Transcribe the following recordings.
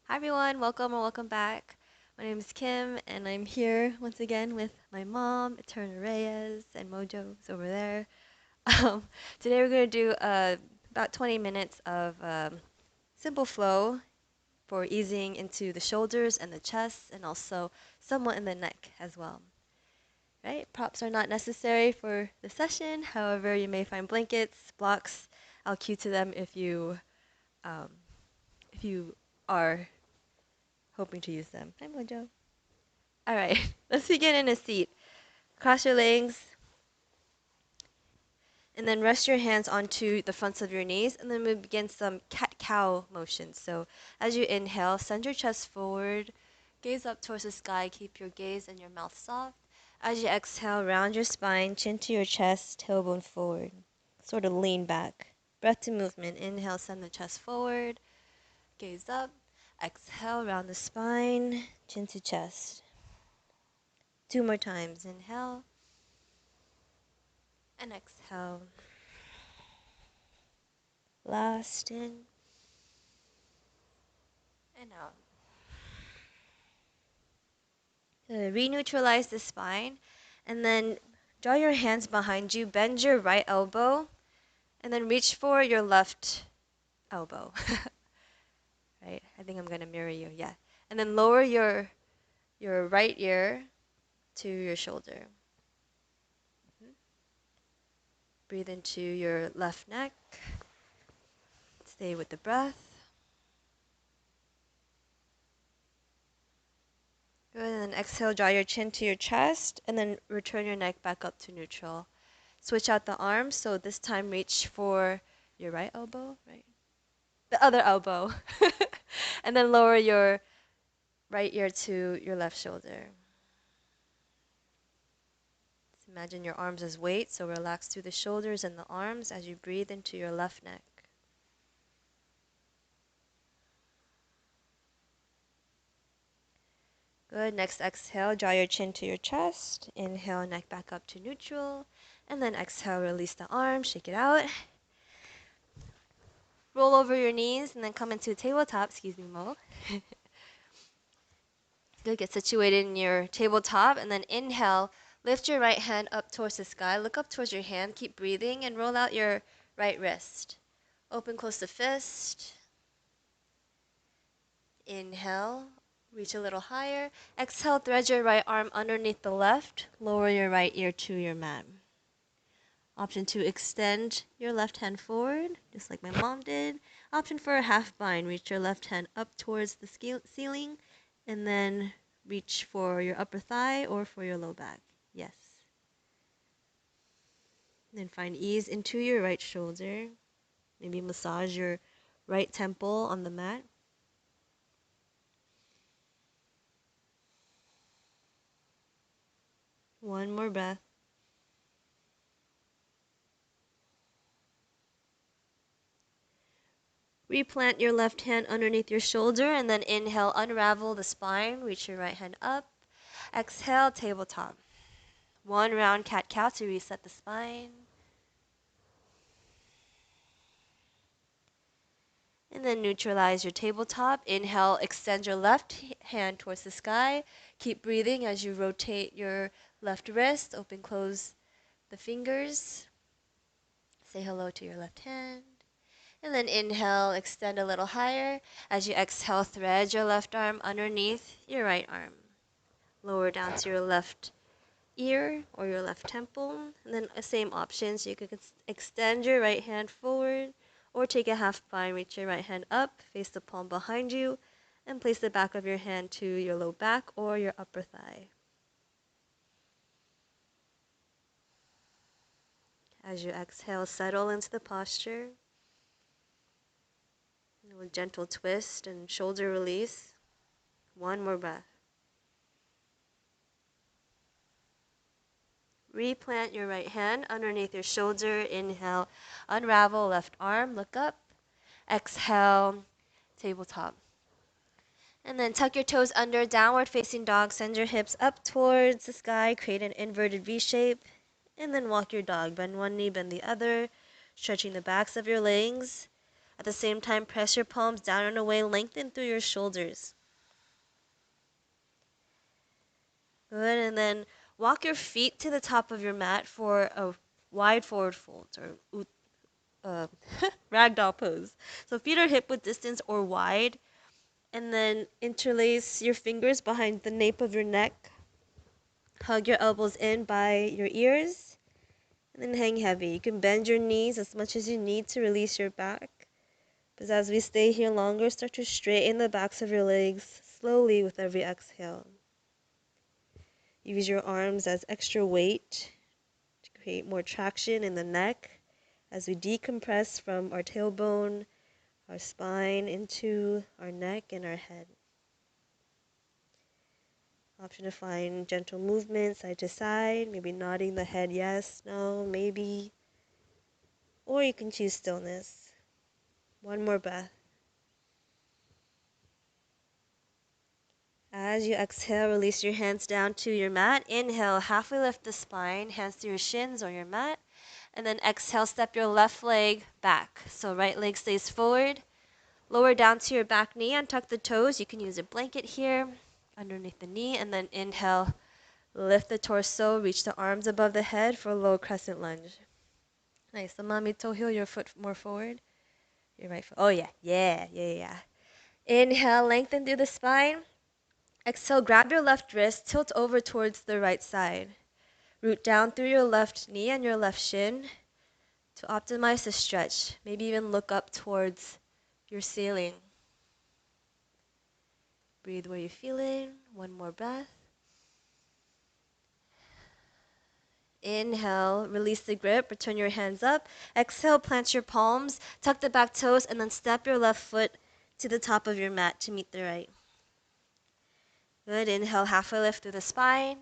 Hi everyone, welcome or welcome back. My name is Kim and I'm here once again with my mom, Eterna Reyes, and Mojo's over there. Um, Today we're going to do about 20 minutes of simple flow for easing into the shoulders and the chest and also somewhat in the neck as well. Right? Props are not necessary for the session. However, you may find blankets, blocks. I'll cue to them um, if you are hoping to use them. Hi Mojo. All right, let's begin in a seat. Cross your legs and then rest your hands onto the fronts of your knees and then we begin some cat-cow motions. So as you inhale, send your chest forward, gaze up towards the sky, keep your gaze and your mouth soft. As you exhale, round your spine, chin to your chest, tailbone forward. Sort of lean back. Breath to movement. Inhale, send the chest forward, gaze up. Exhale, round the spine, chin to chest. Two more times. Inhale and exhale. Last in and out. Reneutralize the spine and then draw your hands behind you, bend your right elbow, and then reach for your left elbow. Right? I think I'm gonna mirror you, yeah. And then lower your right ear to your shoulder. Breathe into your left neck. Stay with the breath. Good, and then exhale, draw your chin to your chest, and then return your neck back up to neutral. Switch out the arms, so this time reach for your right elbow, right? The other elbow. And then lower your right ear to your left shoulder. Just imagine your arms as weight, so relax through the shoulders and the arms as you breathe into your left neck. Good. Next exhale, draw your chin to your chest. Inhale, neck back up to neutral. And then exhale, release the arm, shake it out. Roll over your knees and then come into tabletop. Excuse me, Mo. Good. Get situated in your tabletop and then inhale. Lift your right hand up towards the sky. Look up towards your hand. Keep breathing and roll out your right wrist. Open, close the fist. Inhale. Reach a little higher. Exhale, thread your right arm underneath the left. Lower your right ear to your mat. Option 2, extend your left hand forward, just like my mom did. Option 4, half bind. Reach your left hand up towards the ceiling, and then reach for your upper thigh or for your low back. Yes. Then find ease into your right shoulder. Maybe massage your right temple on the mat. One more breath. Replant your left hand underneath your shoulder and then inhale, unravel the spine, reach your right hand up. Exhale, tabletop. One round cat-cow to reset the spine. And then neutralize your tabletop. Inhale, extend your left hand towards the sky. Keep breathing as you rotate your left wrist. Open, close the fingers. Say hello to your left hand. And then inhale, extend a little higher. As you exhale, thread your left arm underneath your right arm. Lower down to your left ear or your left temple. And then same options. You could extend your right hand forward or take a half bind, reach your right hand up, face the palm behind you, and place the back of your hand to your low back or your upper thigh. As you exhale, settle into the posture. A gentle twist and shoulder release. One more breath. Replant your right hand underneath your shoulder. Inhale, unravel left arm, look up. Exhale, tabletop. And then tuck your toes under, downward facing dog. Send your hips up towards the sky. Create an inverted V shape. And then walk your dog. Bend one knee, bend the other. Stretching the backs of your legs. At the same time, press your palms down and away, lengthen through your shoulders. Good, and then walk your feet to the top of your mat for a wide forward fold, or ragdoll pose. So feet are hip width distance or wide, and then interlace your fingers behind the nape of your neck. Hug your elbows in by your ears, and then hang heavy. You can bend your knees as much as you need to release your back. But as we stay here longer, start to straighten the backs of your legs slowly with every exhale. Use your arms as extra weight to create more traction in the neck as we decompress from our tailbone, our spine, into our neck and our head. Option to find gentle movement side to side, maybe nodding the head yes, no, maybe. Or you can choose stillness. One more breath. As you exhale, release your hands down to your mat. Inhale, halfway lift the spine, hands to your shins or your mat. And then exhale, step your left leg back. So right leg stays forward. Lower down to your back knee, untuck the toes. You can use a blanket here underneath the knee. And then inhale, lift the torso, reach the arms above the head for a low crescent lunge. Nice. The mommy toe heel your foot more forward. Your right foot. Oh, yeah. Inhale, lengthen through the spine. Exhale, grab your left wrist, tilt over towards the right side. Root down through your left knee and your left shin to optimize the stretch. Maybe even look up towards your ceiling. Breathe where you feel it. One more breath. Inhale, release the grip, return your hands up. Exhale, plant your palms, tuck the back toes, and then step your left foot to the top of your mat to meet the right. Good. Inhale, halfway lift through the spine.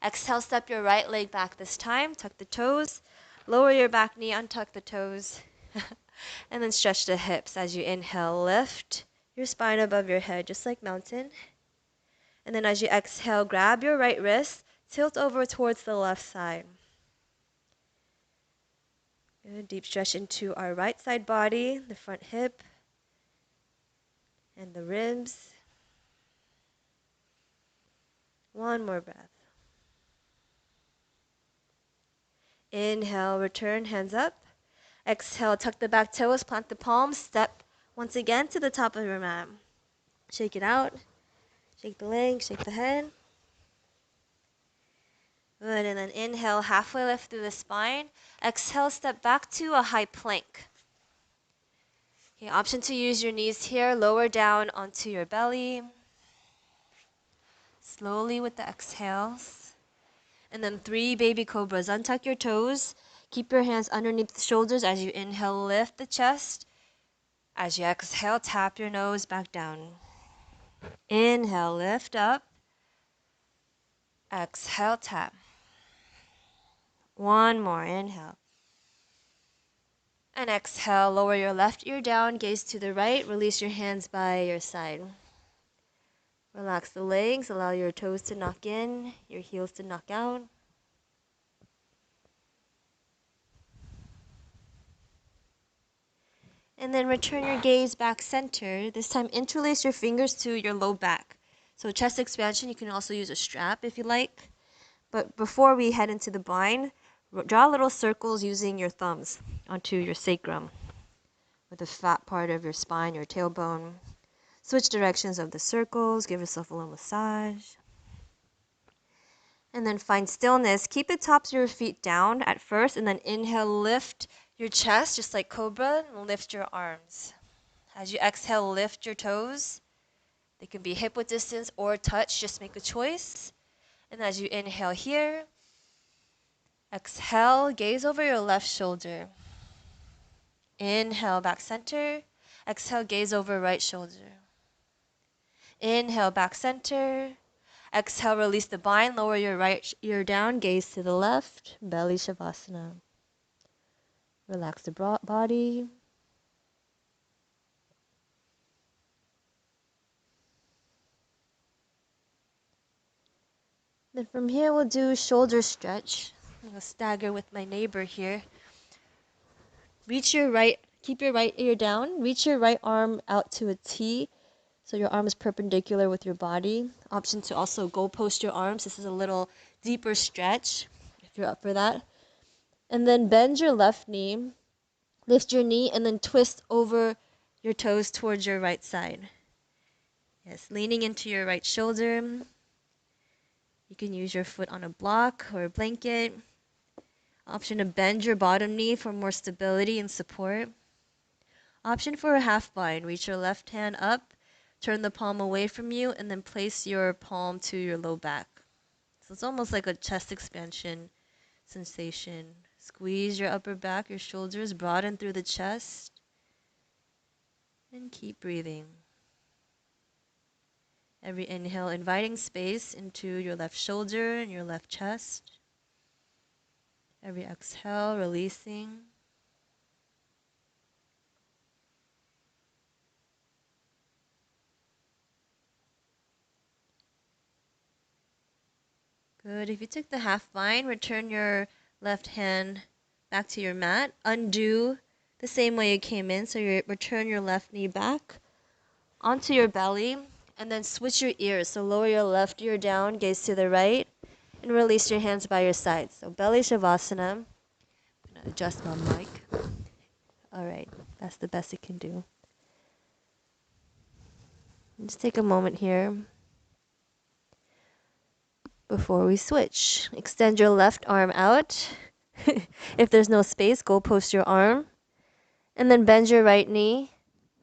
Exhale, step your right leg back this time. Tuck the toes. Lower your back knee, untuck the toes. And then stretch the hips as you inhale. Lift your spine above your head, just like mountain. And then as you exhale, grab your right wrist, tilt over towards the left side. Good. Deep stretch into our right side body, the front hip, and the ribs. One more breath. Inhale, return, hands up. Exhale, tuck the back toes, plant the palms, step once again to the top of your mat. Shake it out. Shake the leg, shake the head. Good, and then inhale, halfway lift through the spine. Exhale, step back to a high plank. Okay, option to use your knees here, lower down onto your belly. Slowly with the exhales. And then 3 baby cobras. Untuck your toes. Keep your hands underneath the shoulders as you inhale, lift the chest. As you exhale, tap your nose back down. Inhale, lift up. Exhale, tap. One more, inhale. And exhale, lower your left ear down, gaze to the right, release your hands by your side. Relax the legs, allow your toes to knock in, your heels to knock out. And then return your gaze back center. This time interlace your fingers to your low back. So chest expansion, you can also use a strap if you like. But before we head into the bind, draw little circles using your thumbs onto your sacrum, with the fat part of your spine, your tailbone. Switch directions of the circles, give yourself a little massage. And then find stillness. Keep the tops of your feet down at first, and then inhale, lift your chest, just like cobra, and lift your arms. As you exhale, lift your toes. They can be hip width distance or touch, just make a choice. And as you inhale here, exhale, gaze over your left shoulder. Inhale, back center. Exhale, gaze over right shoulder. Inhale, back center. Exhale, release the bind, lower your right ear down, gaze to the left, belly shavasana. Relax the body. Then from here, we'll do shoulder stretch. I'm going to stagger with my neighbor here. Reach your right Keep your right ear down. Reach your right arm out to a T so your arm is perpendicular with your body. Option to also goal post your arms. This is a little deeper stretch if you're up for that. And then bend your left knee. Lift your knee and then twist over your toes towards your right side. Yes, leaning into your right shoulder. You can use your foot on a block or a blanket. Option to bend your bottom knee for more stability and support. Option for a half bind. Reach your left hand up, turn the palm away from you, and then place your palm to your low back. So it's almost like a chest expansion sensation. Squeeze your upper back, your shoulders, broaden through the chest, and keep breathing. Every inhale, inviting space into your left shoulder and your left chest. Every exhale, releasing. Good. If you took the half bind, return your left hand back to your mat. Undo the same way you came in. So you return your left knee back onto your belly and then switch your ears. So lower your left ear down, gaze to the right, and release your hands by your sides. So belly shavasana. I'm going to adjust my mic. All right. That's the best it can do. Just take a moment here before we switch. Extend your left arm out. If there's no space, go post your arm. And then bend your right knee.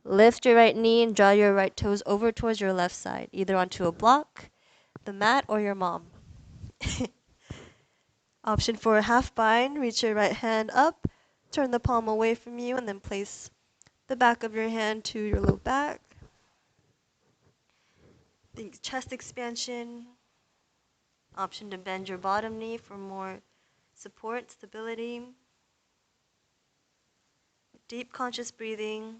Lift your right knee and draw your right toes over towards your left side, either onto a block, the mat, or your mom. Option for a half bind. Reach your right hand up, turn the palm away from you, and then place the back of your hand to your low back. Think chest expansion. Option to bend your bottom knee for more support, stability. Deep conscious breathing,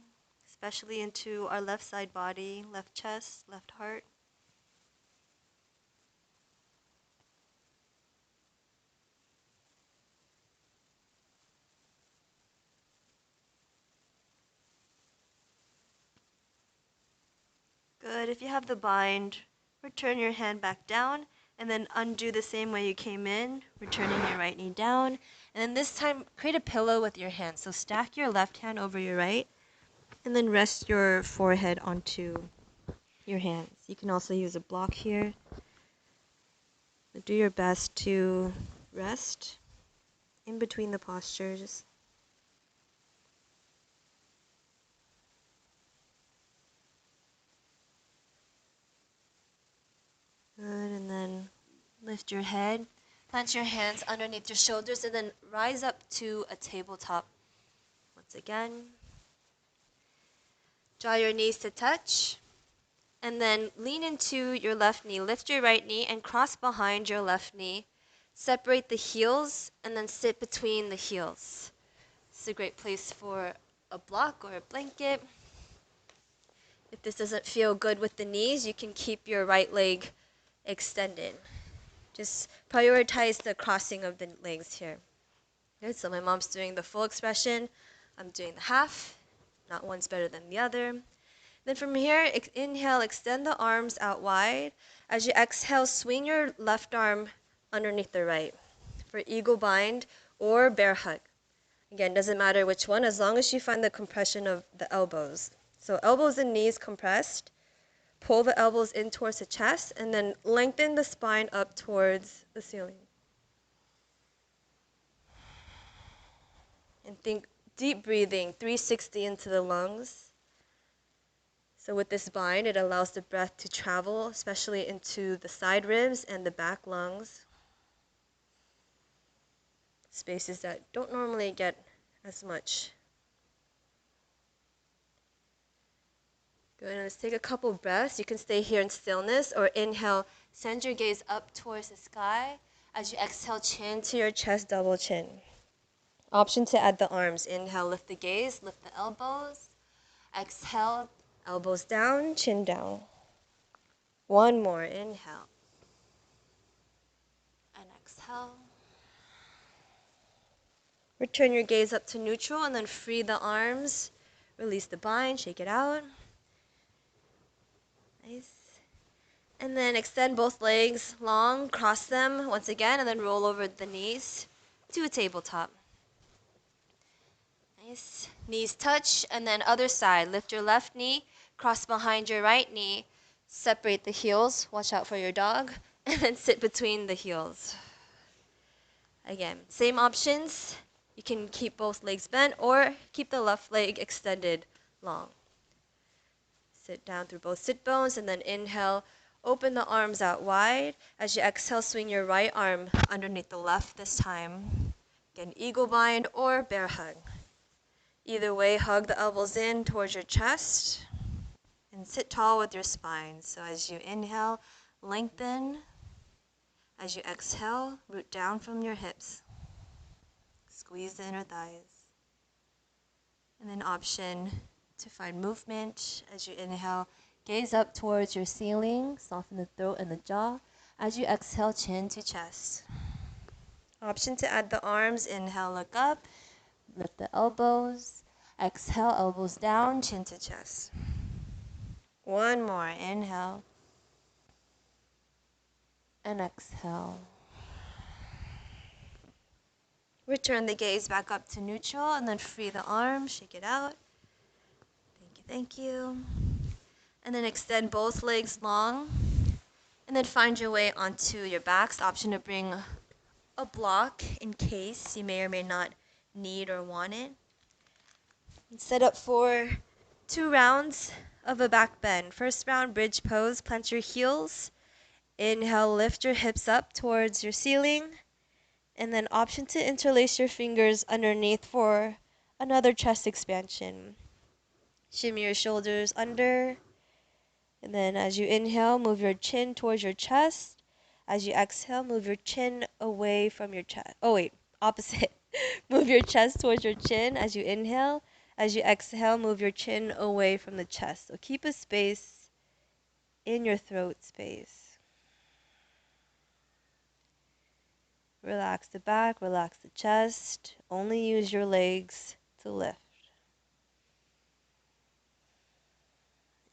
especially into our left side body, left chest, left heart. Good. If you have the bind, return your hand back down and then undo the same way you came in, returning your right knee down. And then this time, create a pillow with your hand. So stack your left hand over your right and then rest your forehead onto your hands. You can also use a block here. But do your best to rest in between the postures. Good, and then lift your head, plant your hands underneath your shoulders, and then rise up to a tabletop. Once again, draw your knees to touch, and then lean into your left knee. Lift your right knee and cross behind your left knee. Separate the heels, and then sit between the heels. It's a great place for a block or a blanket. If this doesn't feel good with the knees, you can keep your right leg extended. Just prioritize the crossing of the legs here. Good, so my mom's doing the full expression. I'm doing the half. Not one's better than the other. Then from here, inhale, extend the arms out wide. As you exhale, swing your left arm underneath the right for eagle bind or bear hug. Again, doesn't matter which one, as long as you find the compression of the elbows. So elbows and knees compressed. Pull the elbows in towards the chest, and then lengthen the spine up towards the ceiling. And think deep breathing, 360 into the lungs. So with this bind, it allows the breath to travel, especially into the side ribs and the back lungs. Spaces that don't normally get as much. Good, and let's take a couple breaths. You can stay here in stillness or inhale, send your gaze up towards the sky. As you exhale, chin to your chest, double chin. Option to add the arms. Inhale, lift the gaze, lift the elbows. Exhale, elbows down, chin down. One more, inhale. And exhale. Return your gaze up to neutral and then free the arms. Release the bind, shake it out. Nice. And then extend both legs long, cross them once again, and then roll over the knees to a tabletop. Nice. Knees touch, and then other side. Lift your left knee, cross behind your right knee, separate the heels. Watch out for your dog. And then sit between the heels. Again, same options. You can keep both legs bent or keep the left leg extended long. Sit down through both sit bones and then inhale. Open the arms out wide. As you exhale, swing your right arm underneath the left this time. Again, eagle bind or bear hug. Either way, hug the elbows in towards your chest and sit tall with your spine. So as you inhale, lengthen. As you exhale, root down from your hips. Squeeze the inner thighs. And then option to find movement. As you inhale, gaze up towards your ceiling, soften the throat and the jaw. As you exhale, chin to chest. Option to add the arms. Inhale, look up, lift the elbows. Exhale, elbows down, chin to chest. One more. Inhale and exhale. Return the gaze back up to neutral and then free the arms, shake it out. Thank you, thank you. And then extend both legs long. And then find your way onto your backs. Option to bring a block in case you may or may not need or want it. And set up for 2 rounds of a back bend. First round, bridge pose. Plant your heels. Inhale, lift your hips up towards your ceiling. And then option to interlace your fingers underneath for another chest expansion. Shimmy your shoulders under. And then as you inhale, move your chin towards your chest. As you exhale, move your chin away from your chest. Oh, wait, opposite. Move your chest towards your chin as you inhale. As you exhale, move your chin away from the chest. So keep a space in your throat space. Relax the back, relax the chest. Only use your legs to lift.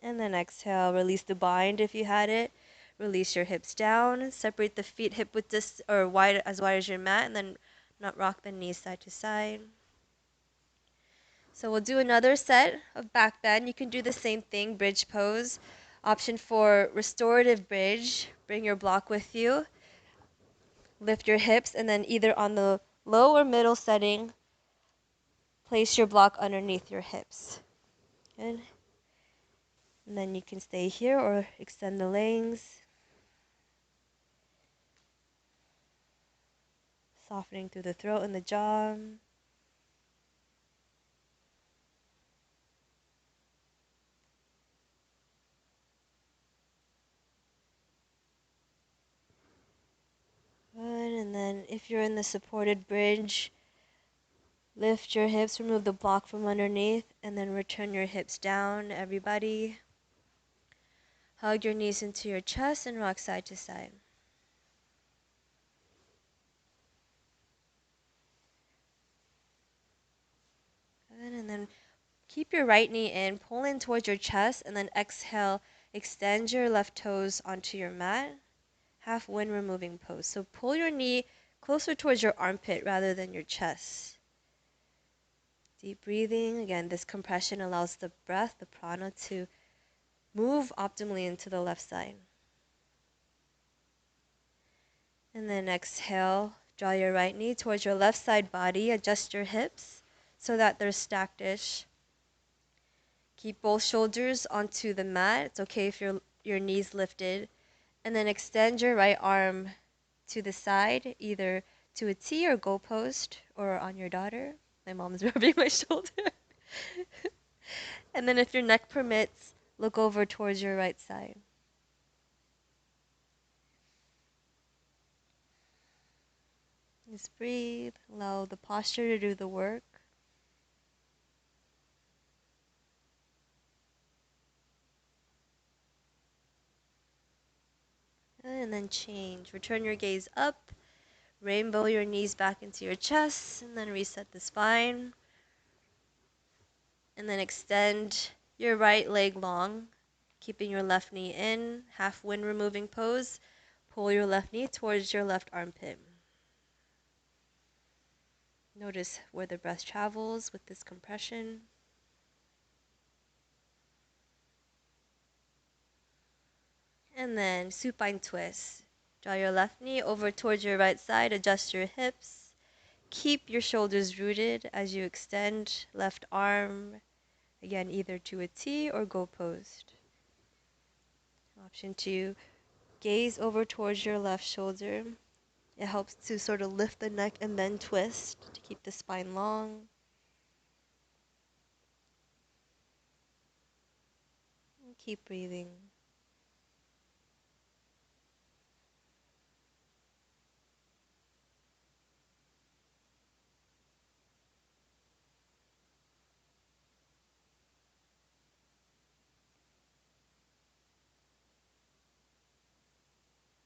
And then exhale, release the bind if you had it. Release your hips down. Separate the feet hip width or wide as your mat, and then not rock the knees side to side. So we'll do another set of back bend. You can do the same thing, bridge pose. Option for restorative bridge. Bring your block with you. Lift your hips, and then either on the low or middle setting, place your block underneath your hips. Good. And then you can stay here or extend the legs. Softening through the throat and the jaw. Good, and then if you're in the supported bridge, lift your hips, remove the block from underneath, and then return your hips down, everybody. Hug your knees into your chest and rock side to side. Good, and then keep your right knee in, pull in towards your chest, and then exhale, extend your left toes onto your mat. Half wind removing pose. So pull your knee closer towards your armpit rather than your chest. Deep breathing. Again, this compression allows the breath, the prana, to move optimally into the left side. And then exhale, draw your right knee towards your left side body. Adjust your hips so that they're stacked-ish. Keep both shoulders onto the mat. It's okay if your knees lifted. And then extend your right arm to the side, either to a T or goalpost or on your daughter. My mom's rubbing my shoulder. And then if your neck permits, look over towards your right side. Just breathe. Allow the posture to do the work. And then change. Return your gaze up. Rainbow your knees back into your chest, and then reset the spine. And then extend your right leg long, keeping your left knee in, half wind removing pose. Pull your left knee towards your left armpit. Notice where the breath travels with this compression. And then supine twist. Draw your left knee over towards your right side, adjust your hips. Keep your shoulders rooted as you extend left arm, again, either to a T or go post. Option 2, gaze over towards your left shoulder. It helps to sort of lift the neck and then twist to keep the spine long. And keep breathing.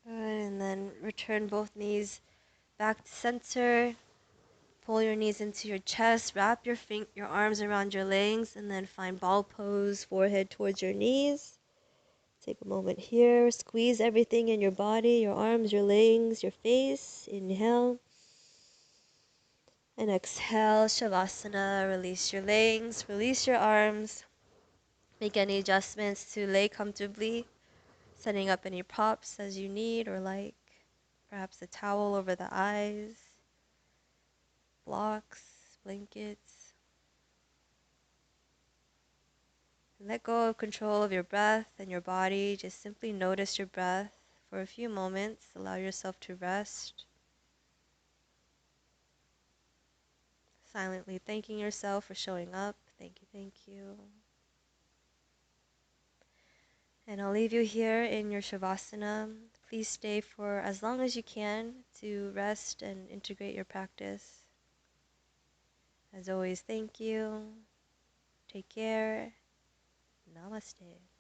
Good, and then return both knees back to center. Pull your knees into your chest, wrap your arms around your legs, and then find ball pose, forehead towards your knees. Take a moment here, squeeze everything in your body, your arms, your legs, your face. Inhale. And exhale, Shavasana, release your legs, release your arms. Make any adjustments to lay comfortably, setting up any props as you need or like. Perhaps a towel over the eyes, blocks, blankets. Let go of control of your breath and your body. Just simply notice your breath for a few moments. Allow yourself to rest. Silently thanking yourself for showing up. Thank you, thank you. And I'll leave you here in your Shavasana. Please stay for as long as you can to rest and integrate your practice. As always, thank you. Take care. Namaste.